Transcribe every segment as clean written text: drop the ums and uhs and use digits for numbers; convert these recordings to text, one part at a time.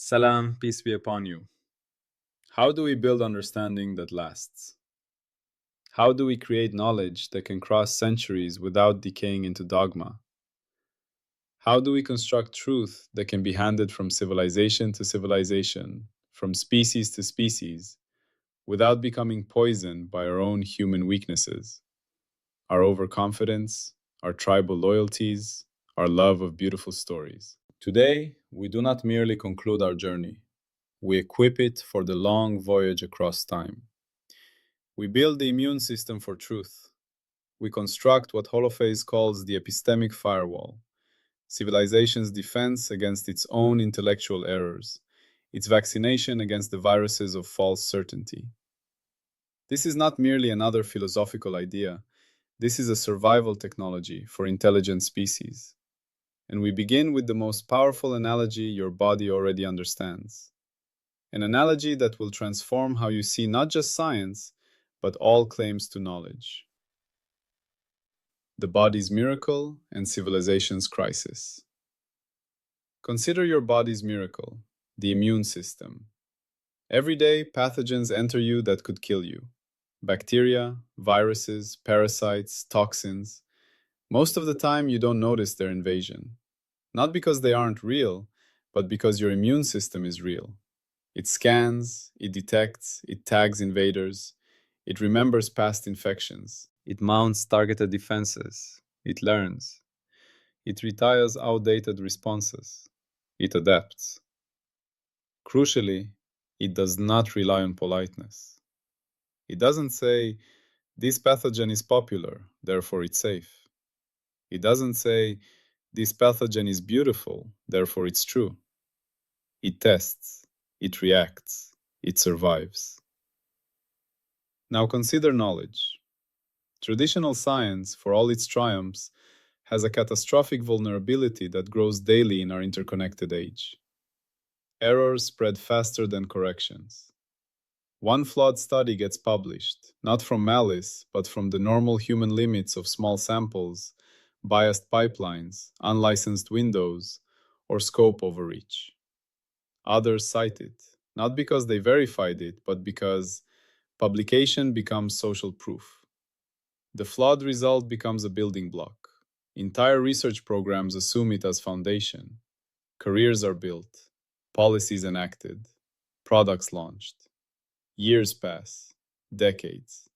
Salam, peace be upon you. How do we build understanding that lasts? How do we create knowledge that can cross centuries without decaying into dogma? How do we construct truth that can be handed from civilization to civilization, from species to species, without becoming poisoned by our own human weaknesses, our overconfidence, our tribal loyalties, our love of beautiful stories? Today, we do not merely conclude our journey. We equip it for the long voyage across time. We build the immune system for truth. We construct what Holophase calls the Epistemic Firewall, civilization's defense against its own intellectual errors, its vaccination against the viruses of false certainty. This is not merely another philosophical idea. This is a survival technology for intelligent species. And we begin with the most powerful analogy your body already understands. An analogy that will transform how you see not just science, but all claims to knowledge. The body's miracle and civilization's crisis. Consider your body's miracle, the immune system. Every day, pathogens enter you that could kill you. Bacteria, viruses, parasites, toxins. Most of the time, you don't notice their invasion. Not because they aren't real, but because your immune system is real. It scans, it detects, it tags invaders, it remembers past infections. It mounts targeted defenses. It learns. It retires outdated responses. It adapts. Crucially, it does not rely on politeness. It doesn't say, this pathogen is popular, therefore it's safe. It doesn't say, this pathogen is beautiful, therefore it's true. It tests. It reacts. It survives. Now consider knowledge. Traditional science, for all its triumphs, has a catastrophic vulnerability that grows daily in our interconnected age. Errors spread faster than corrections. One flawed study gets published, not from malice, but from the normal human limits of small samples, biased pipelines, unlicensed windows, or scope overreach. Others cite it, not because they verified it, but because publication becomes social proof. The flawed result becomes a building block. Entire research programs assume it as foundation. Careers are built, policies enacted, products launched. Years pass, decades.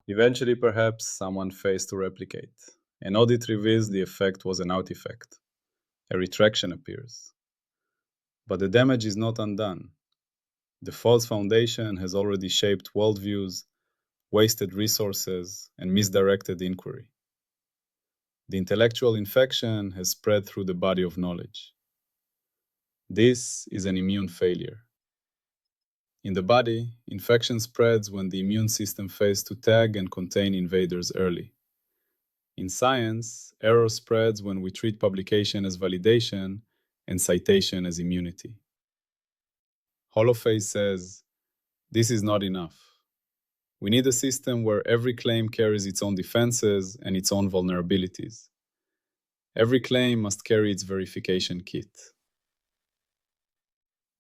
Eventually, perhaps, someone fails to replicate. An audit reveals the effect was an out effect. A retraction appears. But the damage is not undone. The false foundation has already shaped worldviews, wasted resources, and misdirected inquiry. The intellectual infection has spread through the body of knowledge. This is an immune failure. In the body, infection spreads when the immune system fails to tag and contain invaders early. In science, error spreads when we treat publication as validation and citation as immunity. Holophase says, this is not enough. We need a system where every claim carries its own defenses and its own vulnerabilities. Every claim must carry its verification kit.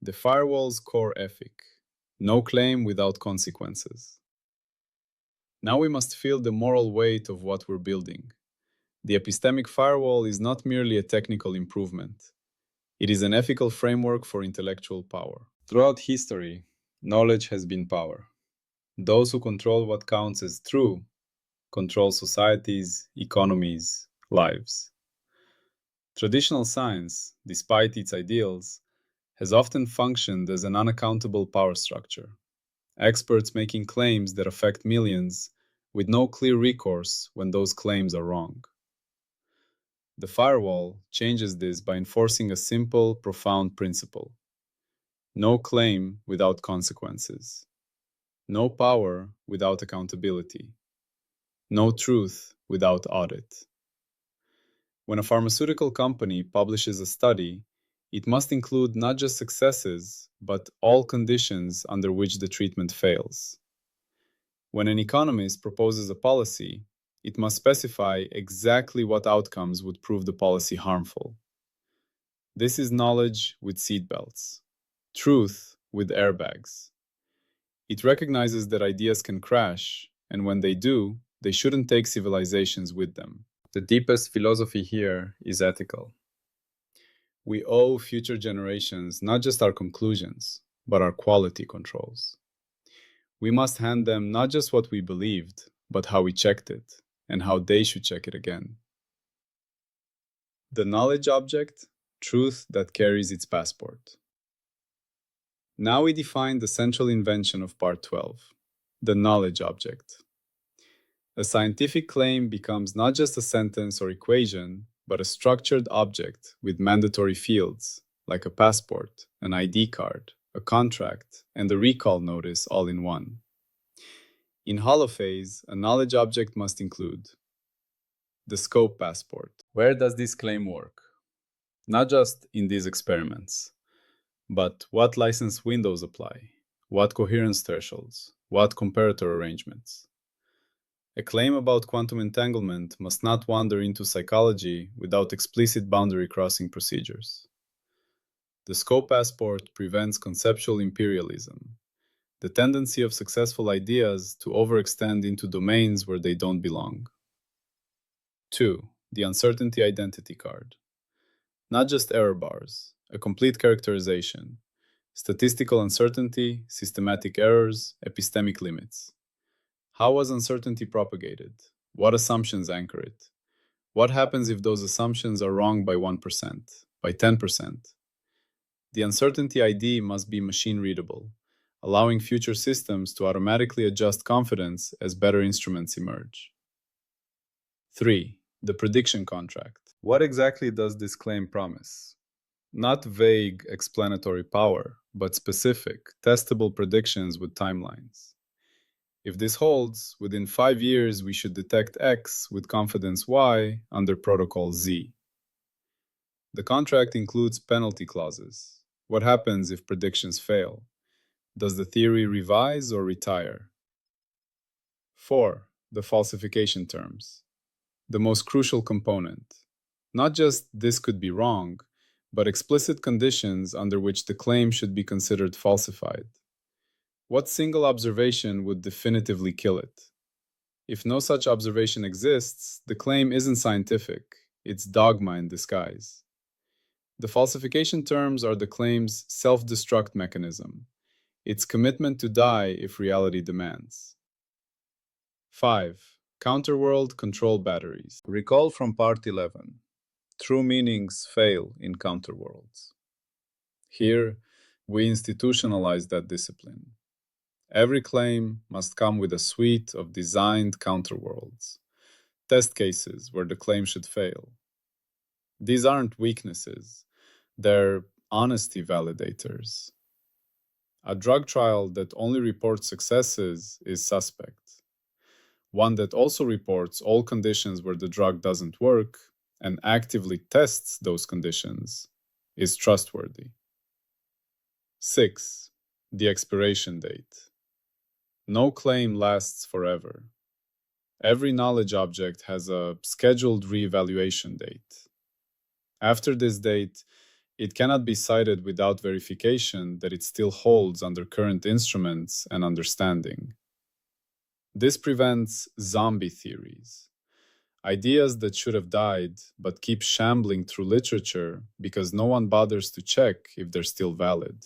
The firewall's core ethic: no claim without consequences. Now we must feel the moral weight of what we're building. The epistemic firewall is not merely a technical improvement. It is an ethical framework for intellectual power. Throughout history, knowledge has been power. Those who control what counts as true control societies, economies, lives. Traditional science, despite its ideals, has often functioned as an unaccountable power structure. Experts making claims that affect millions with no clear recourse when those claims are wrong. The firewall changes this by enforcing a simple, profound principle: no claim without consequences. No power without accountability. No truth without audit. When a pharmaceutical company publishes a study, it must include not just successes, but all conditions under which the treatment fails. When an economist proposes a policy, it must specify exactly what outcomes would prove the policy harmful. This is knowledge with seatbelts. Truth with airbags. It recognizes that ideas can crash, and when they do, they shouldn't take civilizations with them. The deepest philosophy here is ethical. We owe future generations not just our conclusions, but our quality controls. We must hand them not just what we believed, but how we checked it, and how they should check it again. The knowledge object, truth that carries its passport. Now we define the central invention of Part 12, the knowledge object. A scientific claim becomes not just a sentence or equation, but a structured object with mandatory fields, like a passport, an ID card, a contract, and a recall notice all in one. In Holophase, a knowledge object must include the scope passport. Where does this claim work? Not just in these experiments, but what license windows apply, what coherence thresholds, what comparator arrangements. A claim about quantum entanglement must not wander into psychology without explicit boundary crossing procedures. The scope passport prevents conceptual imperialism, the tendency of successful ideas to overextend into domains where they don't belong. 2. The uncertainty identity card. Not just error bars, a complete characterization, statistical uncertainty, systematic errors, epistemic limits. How was uncertainty propagated? What assumptions anchor it? What happens if those assumptions are wrong by 1%, by 10%? The uncertainty ID must be machine readable, allowing future systems to automatically adjust confidence as better instruments emerge. 3. The prediction contract. What exactly does this claim promise? Not vague explanatory power, but specific, testable predictions with timelines. If this holds, within 5 years we should detect X with confidence Y under Protocol Z. The contract includes penalty clauses. What happens if predictions fail? Does the theory revise or retire? 4. The falsification terms. The most crucial component. Not just this could be wrong, but explicit conditions under which the claim should be considered falsified. What single observation would definitively kill it? If no such observation exists, the claim isn't scientific, it's dogma in disguise. The falsification terms are the claim's self-destruct mechanism, its commitment to die if reality demands. 5. Counterworld control batteries. Recall from Part 11. True meanings fail in counterworlds. Here, we institutionalize that discipline. Every claim must come with a suite of designed counterworlds, test cases where the claim should fail. These aren't weaknesses, they're honesty validators. A drug trial that only reports successes is suspect. One that also reports all conditions where the drug doesn't work and actively tests those conditions is trustworthy. 6. The expiration date. No claim lasts forever. Every knowledge object has a scheduled reevaluation date. After this date, it cannot be cited without verification that it still holds under current instruments and understanding. This prevents zombie theories, ideas that should have died but keep shambling through literature because no one bothers to check if they're still valid.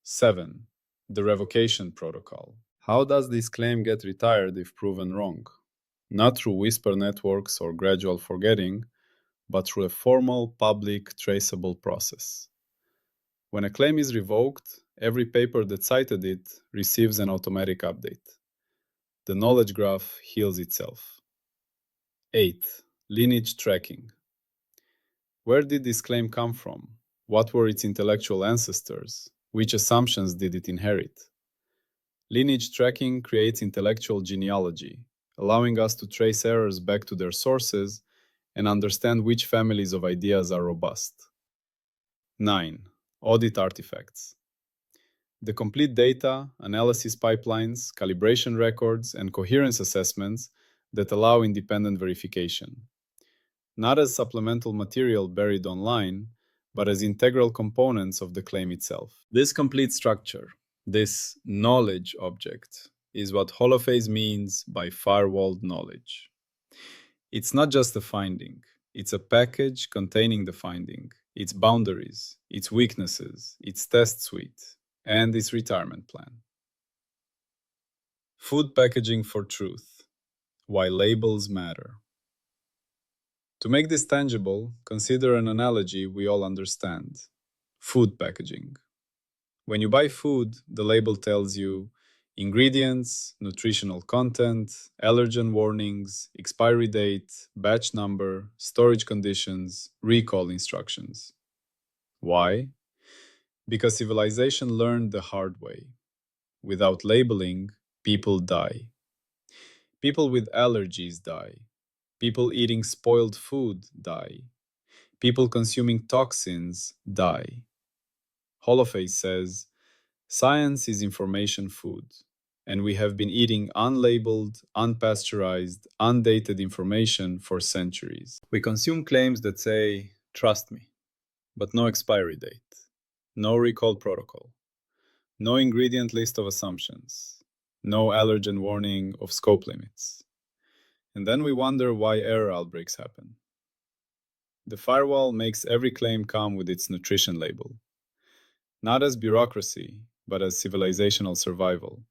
7. The Revocation Protocol. How does this claim get retired if proven wrong? Not through whisper networks or gradual forgetting, but through a formal, public, traceable process. When a claim is revoked, every paper that cited it receives an automatic update. The knowledge graph heals itself. 8. Lineage tracking. Where did this claim come from? What were its intellectual ancestors? Which assumptions did it inherit? Lineage tracking creates intellectual genealogy, allowing us to trace errors back to their sources and understand which families of ideas are robust. 9. Audit artifacts. The complete data, analysis pipelines, calibration records, and coherence assessments that allow independent verification. Not as supplemental material buried online, but as integral components of the claim itself. This complete structure, this knowledge object, is what Holophase means by firewalled knowledge. It's not just a finding, it's a package containing the finding, its boundaries, its weaknesses, its test suite, and its retirement plan. Food packaging for truth. Why labels matter. To make this tangible, consider an analogy we all understand. Food packaging. When you buy food, the label tells you ingredients, nutritional content, allergen warnings, expiry date, batch number, storage conditions, recall instructions. Why? Because civilization learned the hard way. Without labeling, people die. People with allergies die. People eating spoiled food die. People consuming toxins die. Holophase says, science is information food, and we have been eating unlabeled, unpasteurized, undated information for centuries. We consume claims that say, trust me, but no expiry date, no recall protocol, no ingredient list of assumptions, no allergen warning of scope limits. And then we wonder why error outbreaks happen. The firewall makes every claim come with its nutrition label, not as bureaucracy, but as civilizational survival.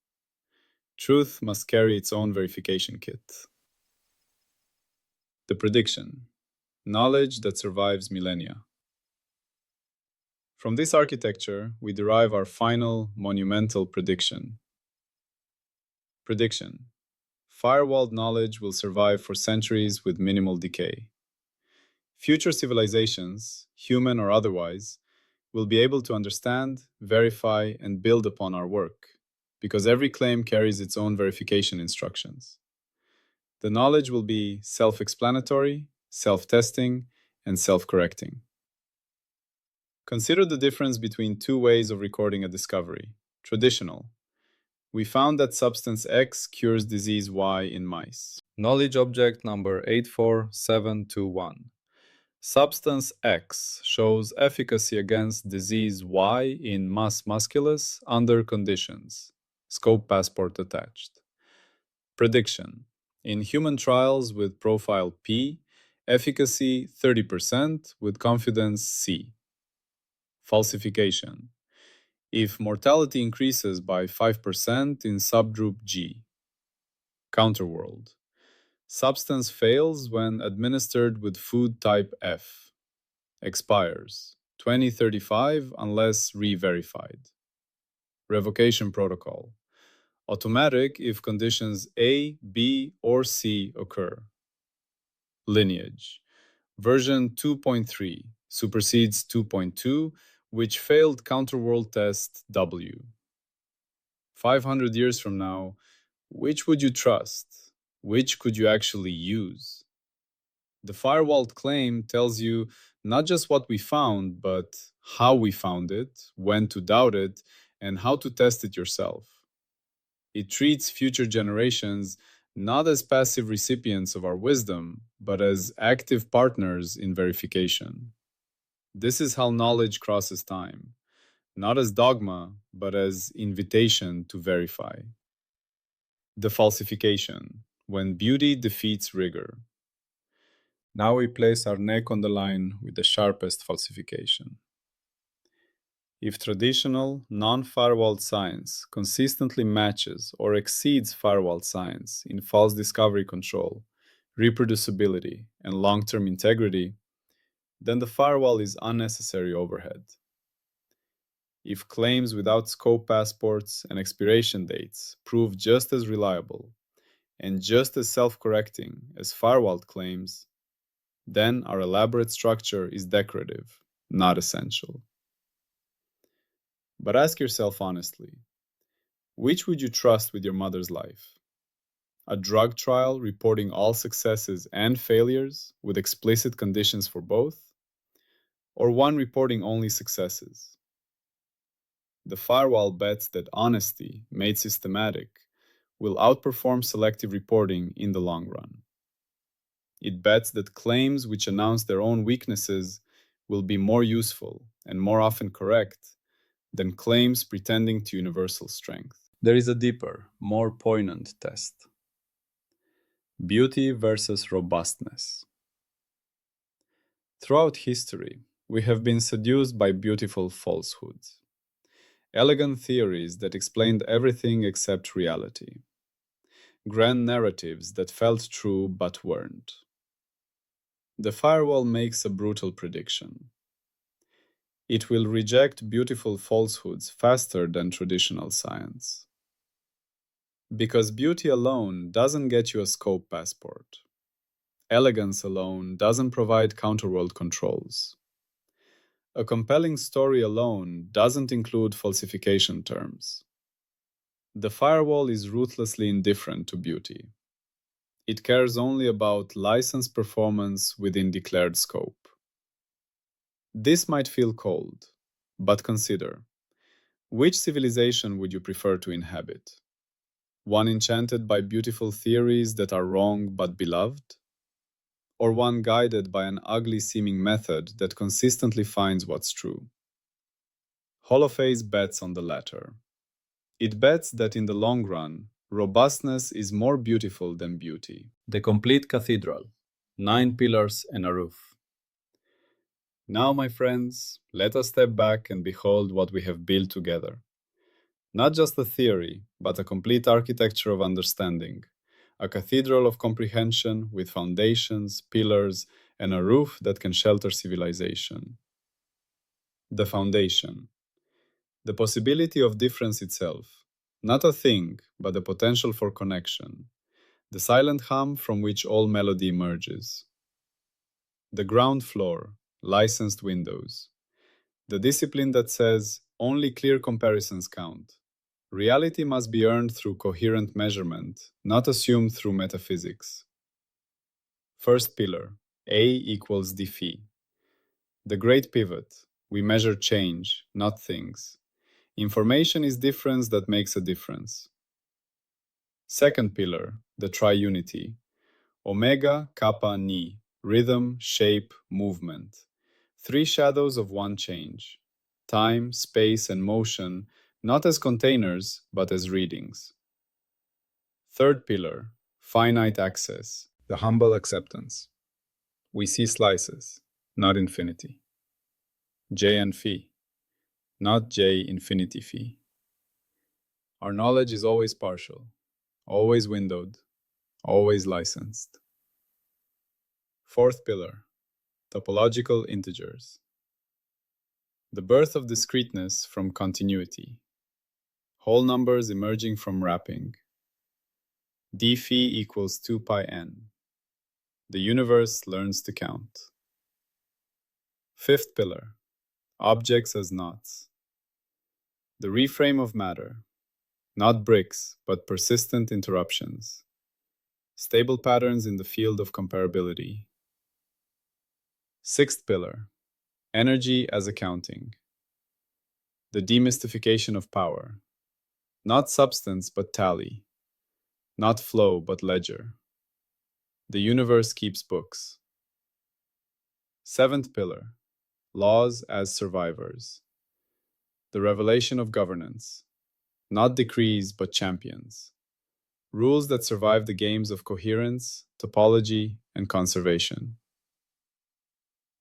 Truth must carry its own verification kit. The prediction, knowledge that survives millennia. From this architecture, we derive our final monumental prediction. Prediction, firewalled knowledge will survive for centuries with minimal decay. Future civilizations, human or otherwise, will be able to understand, verify, and build upon our work, because every claim carries its own verification instructions. The knowledge will be self-explanatory, self-testing, and self-correcting. Consider the difference between two ways of recording a discovery. Traditional. We found that substance X cures disease Y in mice. Knowledge object number 84721. Substance X shows efficacy against disease Y in mus musculus under conditions. Scope passport attached. Prediction. In human trials with profile P, efficacy 30% with confidence C. Falsification. If mortality increases by 5% in subgroup G. Counterworld. Substance fails when administered with food type F. Expires 2035 unless re-verified. Revocation Protocol. Automatic if conditions A, B, or C occur. Lineage. Version 2.3 supersedes 2.2, which failed Counterworld Test W. 500 years from now, which would you trust? Which could you actually use? The firewalled claim tells you not just what we found, but how we found it, when to doubt it, and how to test it yourself. It treats future generations not as passive recipients of our wisdom, but as active partners in verification. This is how knowledge crosses time, not as dogma, but as invitation to verify. The falsification, when beauty defeats rigor. Now we place our neck on the line with the sharpest falsification. If traditional, non-firewalled science consistently matches or exceeds firewalled science in false discovery control, reproducibility, and long-term integrity, then the firewall is unnecessary overhead. If claims without scope passports and expiration dates prove just as reliable and just as self-correcting as firewalled claims, then our elaborate structure is decorative, not essential. But ask yourself honestly, which would you trust with your mother's life? A drug trial reporting all successes and failures with explicit conditions for both? Or one reporting only successes? The firewall bets that honesty, made systematic, will outperform selective reporting in the long run. It bets that claims which announce their own weaknesses will be more useful and more often correct than claims pretending to universal strength. There is a deeper, more poignant test. Beauty versus robustness. Throughout history, we have been seduced by beautiful falsehoods, elegant theories that explained everything except reality, grand narratives that felt true but weren't. The firewall makes a brutal prediction. It will reject beautiful falsehoods faster than traditional science. Because beauty alone doesn't get you a scope passport. Elegance alone doesn't provide counterworld controls. A compelling story alone doesn't include falsification terms. The firewall is ruthlessly indifferent to beauty. It cares only about license performance within declared scope. This might feel cold, but consider, which civilization would you prefer to inhabit? One enchanted by beautiful theories that are wrong but beloved? Or one guided by an ugly-seeming method that consistently finds what's true? Holophase bets on the latter. It bets that in the long run, robustness is more beautiful than beauty. The complete cathedral, 9 pillars and a roof. Now, my friends, let us step back and behold what we have built together. Not just a theory, but a complete architecture of understanding, a cathedral of comprehension with foundations, pillars, and a roof that can shelter civilization. The foundation. The possibility of difference itself. Not a thing, but the potential for connection. The silent hum from which all melody emerges. The ground floor. Licensed windows. The discipline that says only clear comparisons count. Reality must be earned through coherent measurement, not assumed through metaphysics. First pillar, A equals d phi. The great pivot. We measure change, not things. Information is difference that makes a difference. Second pillar, the triunity. Omega, kappa, ni. Rhythm, shape, movement. 3 shadows of one change. Time, space, and motion, not as containers, but as readings. Third pillar, finite access, the humble acceptance. We see slices, not infinity. J and phi, not J infinity phi. Our knowledge is always partial, always windowed, always licensed. Fourth pillar, topological integers. The birth of discreteness from continuity. Whole numbers emerging from wrapping. D phi equals 2 pi n. The universe learns to count. Fifth pillar, objects as knots. The reframe of matter. Not bricks, but persistent interruptions. Stable patterns in the field of comparability. Sixth pillar, energy as accounting. The demystification of power. Not substance, but tally. Not flow, but ledger. The universe keeps books. Seventh pillar, laws as survivors. The revelation of governance. Not decrees, but champions. Rules that survive the games of coherence, topology, and conservation.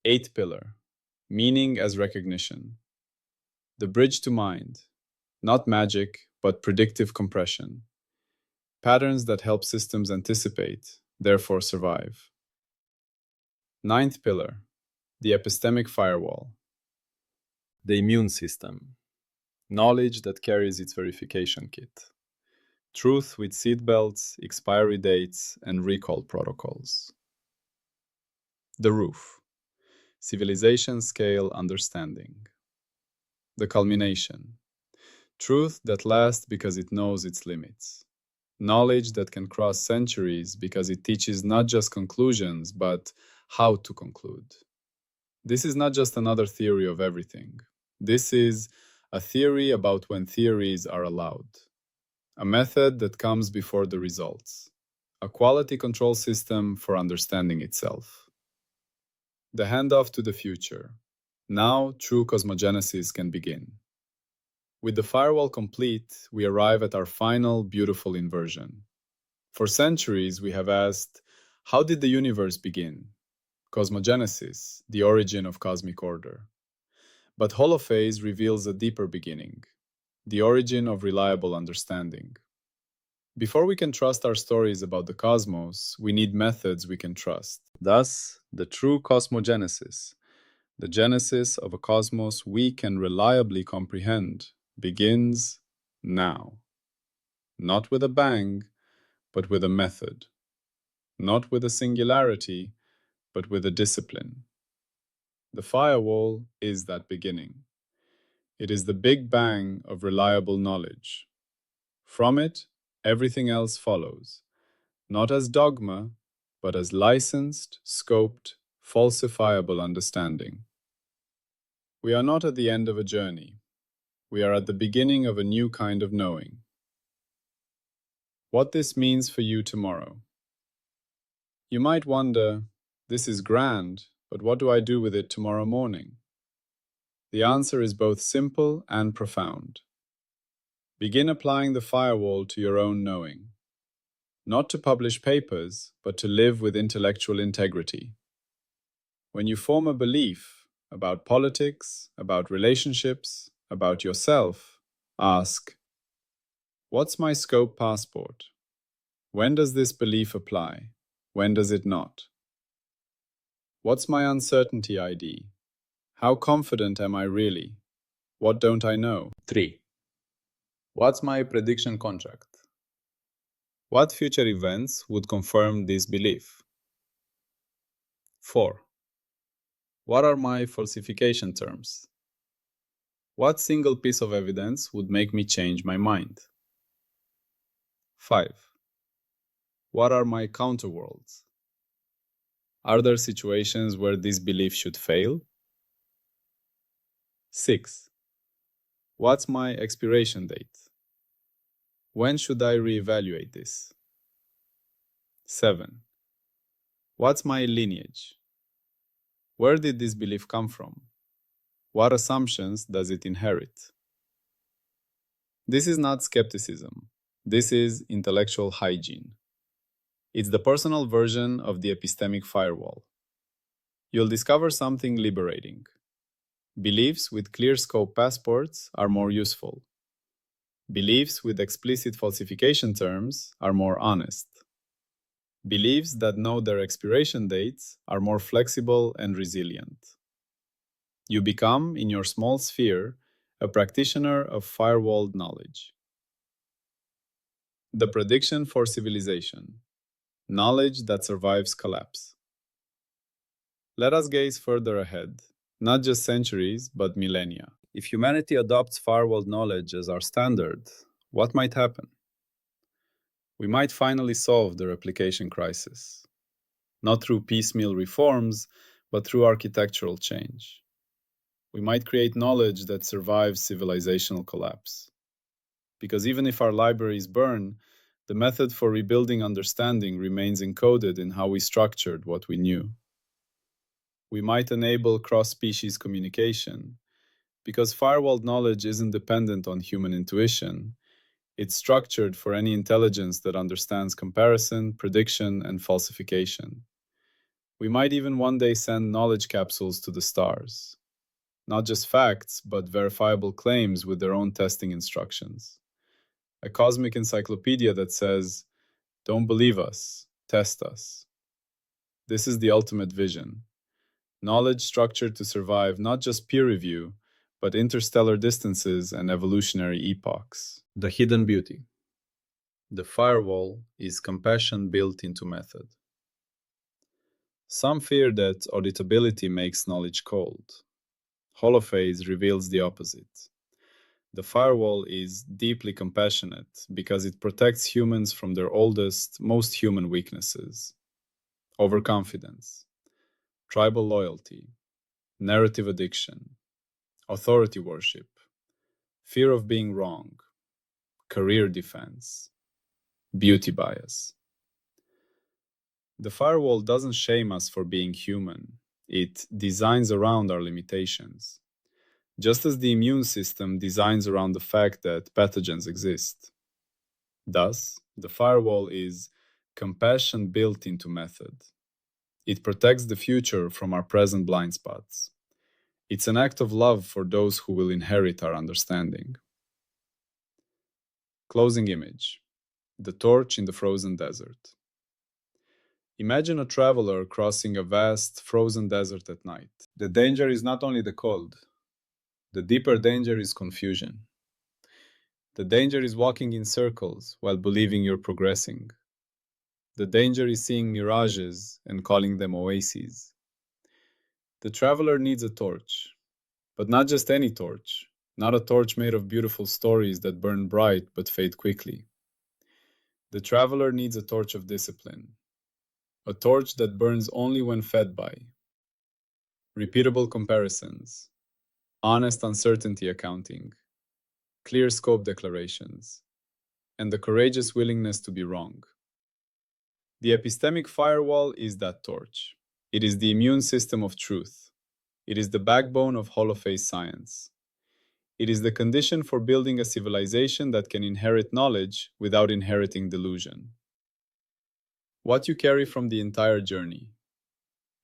Eighth pillar, meaning as recognition. The bridge to mind. Not magic, but predictive compression. Patterns that help systems anticipate, therefore survive. Ninth pillar, the epistemic firewall. The immune system. Knowledge that carries its verification kit. Truth with seatbelts, expiry dates, and recall protocols. The roof. Civilization scale understanding. The culmination. Truth that lasts because it knows its limits. Knowledge that can cross centuries because it teaches not just conclusions, but how to conclude. This is not just another theory of everything. This is a theory about when theories are allowed. A method that comes before the results. A quality control system for understanding itself. The handoff to the future. Now, true cosmogenesis can begin. With the firewall complete, we arrive at our final beautiful inversion. For centuries, we have asked, how did the universe begin? Cosmogenesis, the origin of cosmic order. But Holophase reveals a deeper beginning, the origin of reliable understanding. Before we can trust our stories about the cosmos, we need methods we can trust. Thus, the true cosmogenesis, the genesis of a cosmos we can reliably comprehend, begins now. Not with a bang, but with a method. Not with a singularity, but with a discipline. The firewall is that beginning. It is the big bang of reliable knowledge. From it, everything else follows, not as dogma, but as licensed, scoped, falsifiable understanding. We are not at the end of a journey. We are at the beginning of a new kind of knowing. What this means for you tomorrow. You might wonder, this is grand, but what do I do with it tomorrow morning? The answer is both simple and profound. Begin applying the firewall to your own knowing. Not to publish papers, but to live with intellectual integrity. When you form a belief about politics, about relationships, about yourself, ask, what's my scope passport? When does this belief apply? When does it not? What's my uncertainty ID? How confident am I really? What don't I know? 3. What's my prediction contract? What future events would confirm this belief? 4. What are my falsification terms? What single piece of evidence would make me change my mind? 5. What are my counterworlds? Are there situations where this belief should fail? 6. What's my expiration date? When should I reevaluate this? 7. What's my lineage? Where did this belief come from? What assumptions does it inherit? This is not skepticism. This is intellectual hygiene. It's the personal version of the epistemic firewall. You'll discover something liberating. Beliefs with clear scope passports are more useful. Beliefs with explicit falsification terms are more honest. Beliefs that know their expiration dates are more flexible and resilient. You become, in your small sphere, a practitioner of firewalled knowledge. The prediction for civilization. Knowledge that survives collapse. Let us gaze further ahead, not just centuries, but millennia. If humanity adopts firewalled knowledge as our standard, what might happen? We might finally solve the replication crisis, not through piecemeal reforms, but through architectural change. We might create knowledge that survives civilizational collapse. Because even if our libraries burn, the method for rebuilding understanding remains encoded in how we structured what we knew. We might enable cross-species communication, because firewalled knowledge isn't dependent on human intuition. It's structured for any intelligence that understands comparison, prediction, and falsification. We might even one day send knowledge capsules to the stars. Not just facts, but verifiable claims with their own testing instructions. A cosmic encyclopedia that says, don't believe us, test us. This is the ultimate vision. Knowledge structured to survive not just peer review, but interstellar distances and evolutionary epochs. The hidden beauty. The firewall is compassion built into method. Some fear that auditability makes knowledge cold. Holophase reveals the opposite. The firewall is deeply compassionate because it protects humans from their oldest, most human weaknesses. Overconfidence, tribal loyalty, narrative addiction, authority worship, fear of being wrong, career defense, beauty bias. The firewall doesn't shame us for being human. It designs around our limitations, just as the immune system designs around the fact that pathogens exist. Thus, the firewall is compassion built into method. It protects the future from our present blind spots. It's an act of love for those who will inherit our understanding. Closing image. The torch in the frozen desert. Imagine a traveler crossing a vast frozen desert at night. The danger is not only the cold, the deeper danger is confusion. The danger is walking in circles while believing you're progressing. The danger is seeing mirages and calling them oases. The traveler needs a torch, but not just any torch, not a torch made of beautiful stories that burn bright but fade quickly. The traveler needs a torch of discipline, a torch that burns only when fed by repeatable comparisons, honest uncertainty accounting, clear scope declarations, and the courageous willingness to be wrong. The epistemic firewall is that torch. It is the immune system of truth. It is the backbone of holophase science. It is the condition for building a civilization that can inherit knowledge without inheriting delusion. What you carry from the entire journey.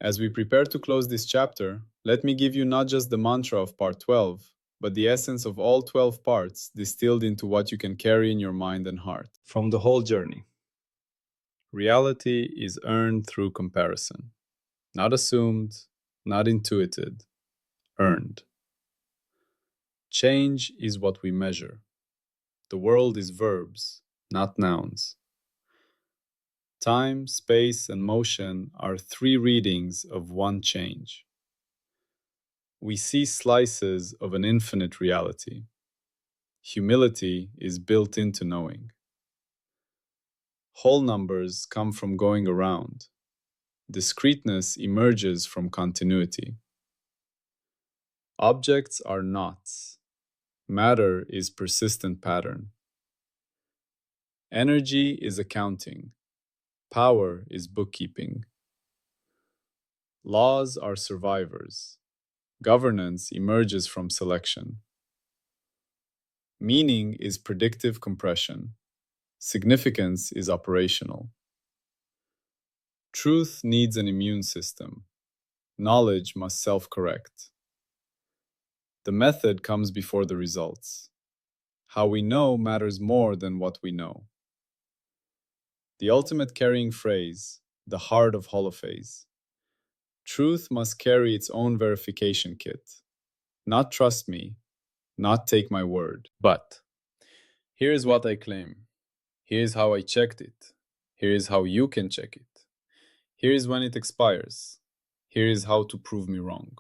As we prepare to close this chapter, let me give you not just the mantra of part 12, but the essence of all 12 parts distilled into what you can carry in your mind and heart from the whole journey. Reality is earned through comparison, not assumed, not intuited, earned. Change is what we measure. The world is verbs, not nouns. Time, space, and motion are three readings of one change. We see slices of an infinite reality. Humility is built into knowing. Whole numbers come from going around. Discreteness emerges from continuity. Objects are knots. Matter is persistent pattern. Energy is accounting. Power is bookkeeping. Laws are survivors. Governance emerges from selection. Meaning is predictive compression. Significance is operational. Truth needs an immune system. Knowledge must self-correct. The method comes before the results. How we know matters more than what we know. The ultimate carrying phrase, the heart of Holophase. Truth must carry its own verification kit. Not trust me, not take my word, but here is what I claim. Here is how I checked it. Here is how you can check it. Here is when it expires. Here is how to prove me wrong.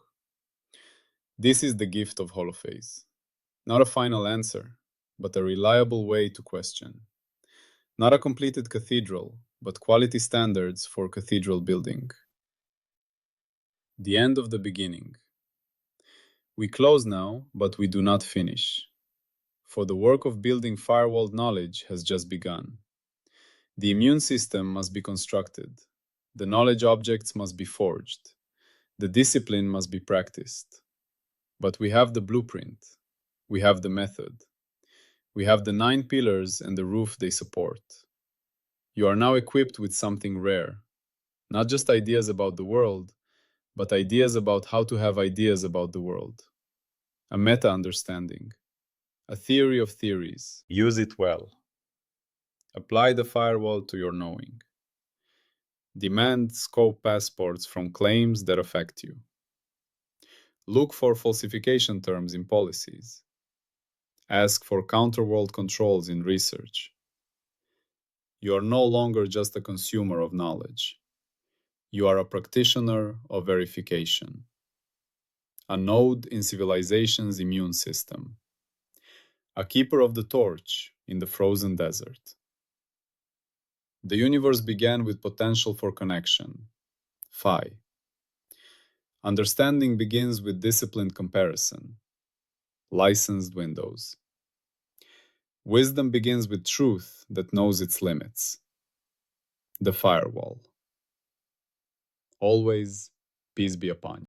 This is the gift of Holophase. Not a final answer, but a reliable way to question. Not a completed cathedral, but quality standards for cathedral building. The end of the beginning. We close now, but we do not finish. For the work of building firewall knowledge has just begun. The immune system must be constructed. The knowledge objects must be forged. The discipline must be practiced. But we have the blueprint. We have the method. We have the 9 pillars and the roof they support. You are now equipped with something rare. Not just ideas about the world, but ideas about how to have ideas about the world. A meta-understanding. A theory of theories. Use it well. Apply the firewall to your knowing. Demand scope passports from claims that affect you. Look for falsification terms in policies. Ask for counterworld controls in research. You are no longer just a consumer of knowledge. You are a practitioner of verification. A node in civilization's immune system. A keeper of the torch in the frozen desert. The universe began with potential for connection. Phi. Understanding begins with disciplined comparison. Licensed windows. Wisdom begins with truth that knows its limits. The firewall. Always Peace be upon you.